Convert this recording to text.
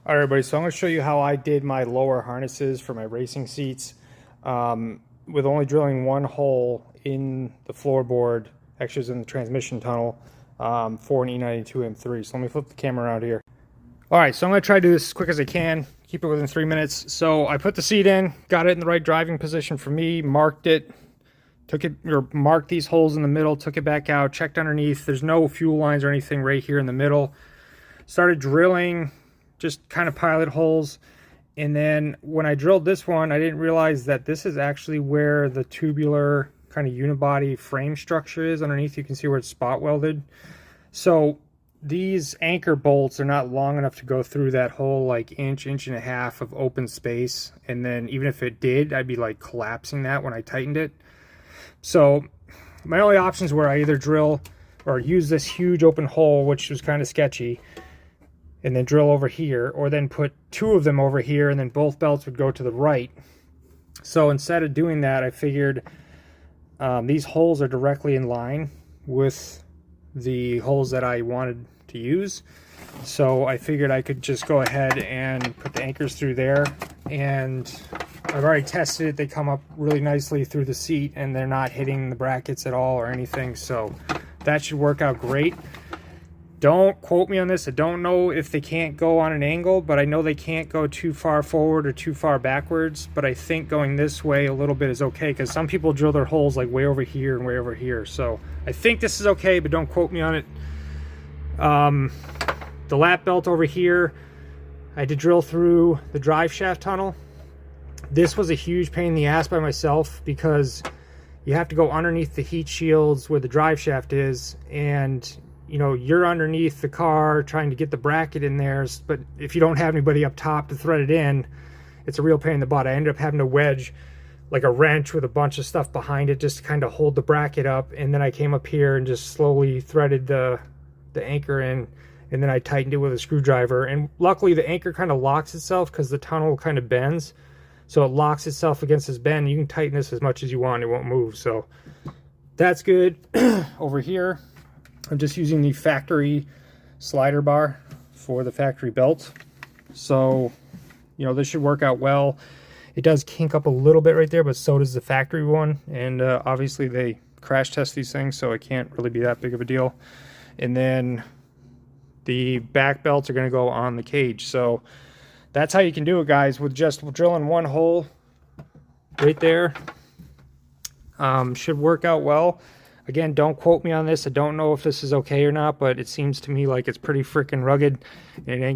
All right, everybody, so I'm going to show you how I did my lower harnesses for my racing seats with only drilling one hole in the floorboard, actually it's in the transmission tunnel, for an E92 M3. So let me flip the camera around here. All right, so I'm going to try to do this as quick as I can, keep it within 3 minutes. So I put the seat in, got it in the right driving position for me, marked it, marked these holes in the middle, took it back out, checked underneath. There's no fuel lines or anything right here in the middle. Started drilling just kind of pilot holes, and then when I drilled this one, I didn't realize that this is actually where the tubular kind of unibody frame structure is. Underneath you can see where it's spot welded. So these anchor bolts are not long enough to go through that whole like inch and a half of open space, and then even if it did, I'd be like collapsing that when I tightened it. So my only options were I either drill or use this huge open hole, which was kind of sketchy, and then drill over here, or then put two of them over here and then both belts would go to the right. So instead of doing that, I figured these holes are directly in line with the holes that I wanted to use. So I figured I could just go ahead and put the anchors through there, and I've already tested it. They come up really nicely through the seat and they're not hitting the brackets at all or anything. So that should work out great. Don't quote me on this. I don't know if they can't go on an angle, but I know they can't go too far forward or too far backwards. But I think going this way a little bit is okay, because some people drill their holes like way over here and way over here. So I think this is okay, but don't quote me on it. The lap belt over here, I had to drill through the drive shaft tunnel. This was a huge pain in the ass by myself, because you have to go underneath the heat shields where the drive shaft is, and you know, you're underneath the car trying to get the bracket in there, but if you don't have anybody up top to thread it in, it's a real pain in the butt. I ended up having to wedge like a wrench with a bunch of stuff behind it just to kind of hold the bracket up, and then I came up here and just slowly threaded the anchor in, and then I tightened it with a screwdriver. And luckily the anchor kind of locks itself because the tunnel kind of bends, so it locks itself against this bend. You can tighten this as much as you want, it won't move. So that's good. Over here I'm just using the factory slider bar for the factory belt. So, you know, this should work out well. It does kink up a little bit right there, but so does the factory one. And obviously they crash test these things, so it can't really be that big of a deal. And then the back belts are going to go on the cage. So that's how you can do it, guys, with just drilling one hole right there. Should work out well. Again, don't quote me on this. I don't know if this is okay or not, but it seems to me like it's pretty freaking rugged, and it ain't